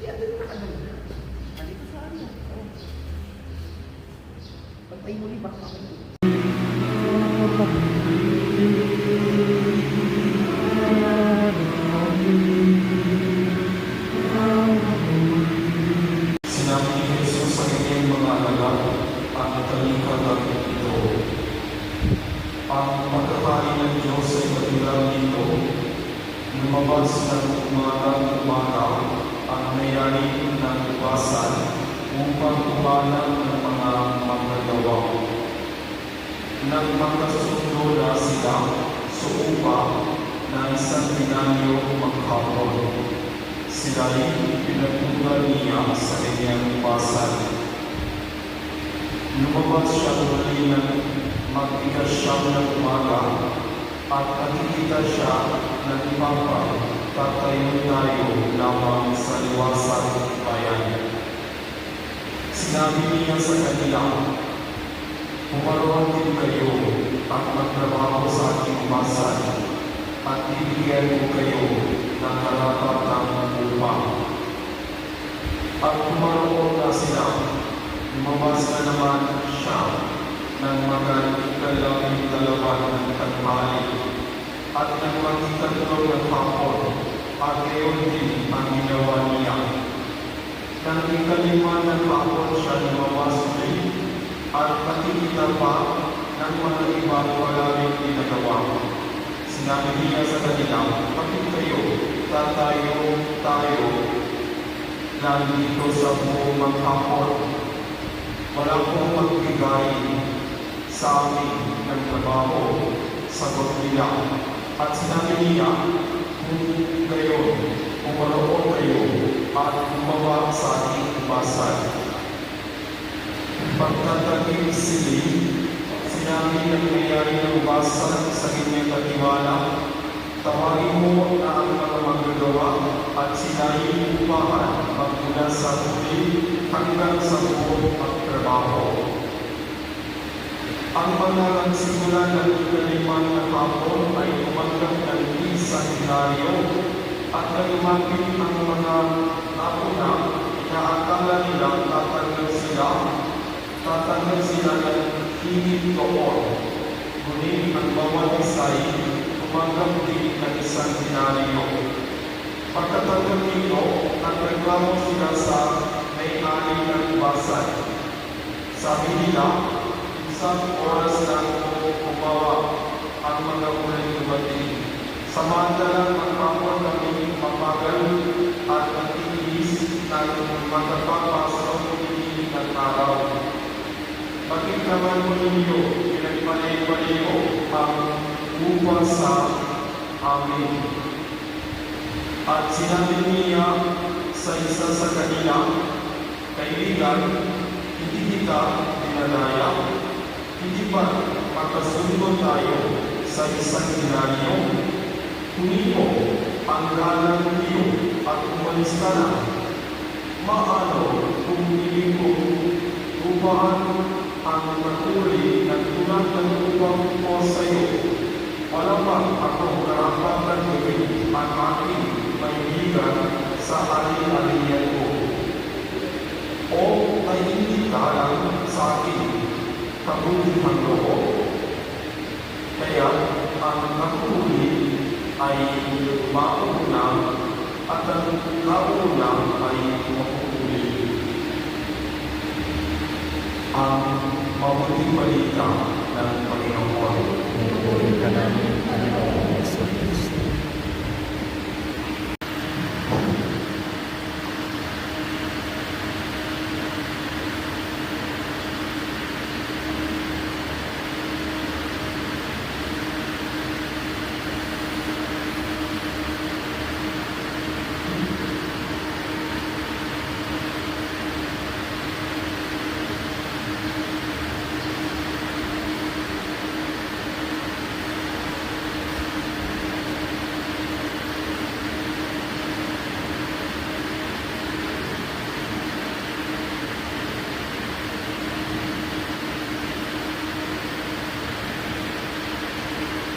Kaya ganun ka ano na. Halika sa ano. Oh. Pag may huli, baka ako. Sinabi ni Jesus sa kanyang mga alagad ang talikod ito. Ang pagkakain ng Diyos ay matulang dito. Lumabas ng umaga ang mayari ng ubasan upang umalang ng mga manggagawa. Nang magkasundo na sila sa upa na isang dinaryo maghapon, sila'y pinagbugal niya sa kanyang ubasan. Lumabas siya muli ng mag-ikasyam ng umaga at nakikita siya ng tatayo tayo lamang sa liwasan ng bayan. Sinabi niya sa kanila, "Pumaroon din kayo at magtrabaho sa aking ubasan at bibigyan ko kayo ng karapatang upa." At pumaroon na sila. Lumabas na naman siya ng mag-12 ng tanghali at ng mag-3 ng hapon, at gayon din ang ginawa niya. Nang 5 ng hapon siya lumabas ulit, at nakikita pa ng mga ibang wala rin ginagawa. Sinabi niya sa kanila, "Bakit kayo tatayo tayo nandito sa buong maghapon? Wala pong magbigay sa amin ng trabaho," sagot nila. At sinabi niya, "Kung gayon, pumaroon kayo at bumaba sa aking ubasan." Pagtataging sinabi ng mayari ng ubasan sa kanyang katiwala, "Tawagin mo na ang mga manggagawa at sila'y upahan magmula sa huli hanggang sa buong pagtrabaho." Ang mga nagsimula ng 5 ng hapon ay tumanggap ng 1 denaryo, at nagumapit ang mga nauna, inaakala nilang tatanggal sila ng higit doon. Ngunit ang bawat isa'y tumanggap din ng 1 denaryo. Pagkatanggap nito, nagreklamo sila sa may-ari ng ubasan. Sabi nila, "Isang oras lang po umawa ang mga unang dumating. Samantalang ang hapon kami mapagal at nagtiis ng magpapasok ng araw. Bakit naman po ninyo pinagpalay-palayo ang upa sa amin?" At sinabi niya sa isa sa kanila, "Kaibigan, hindi kita dinadaya. Hindi ba magkasundo tayo sa 1 denaryo? Kunin mo ang galang iyo at umalis ka na. Maano kung hindi ko upahan ang maturi ng tulad ng upang ko sa iyo? Wala ba akong karapatan gawin ang aking kaibigan sa ari-arian ko? O ay hindi ka lang sa akin kabutihan loob? Kaya ang nakuli ay mauna at ang nauna ay makukuli." Ang mabuting balita ng Panginoon. Purihin ka namin, Panginoong Hesus.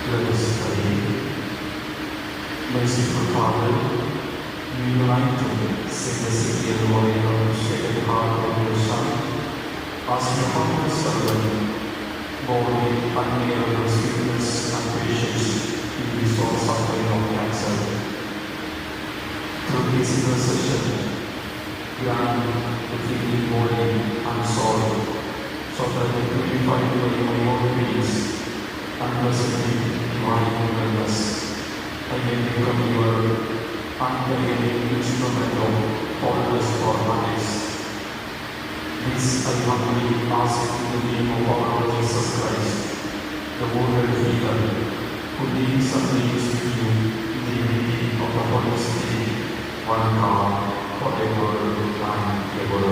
Let us pray. Merciful Father, we unite simplicity and loyal of shaken heart of your Son, ask your humble servant, born with unmeasurable sweetness and patience, in the soul suffering of cancer. Through his intercession, grant the feeling body and soul, so that they purify you in your peace and presently divine goodness, and may become your unveiling instrument of faultless formalities. This I humbly ask in the name of our Lord Jesus Christ, the wounded healer, who lives and reigns with you in the unity of the Holy Spirit, one God, forever and ever.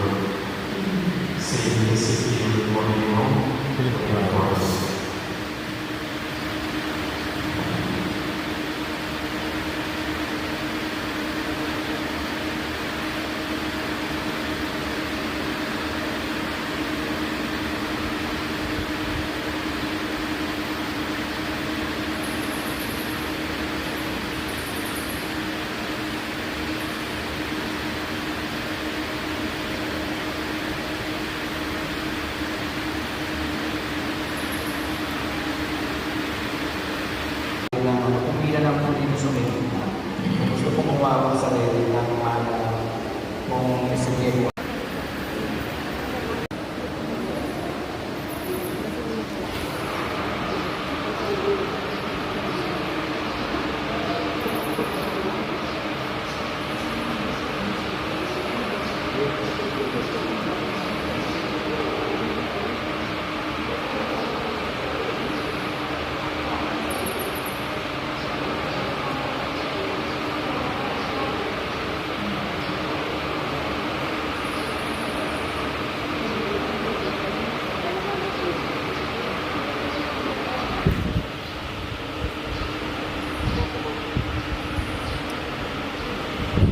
Saint Ezekiel, for you know, pray for us. Kung ilan lang po dito sumikita. Kung gusto pong umawag sa sarili ng kung isipin po.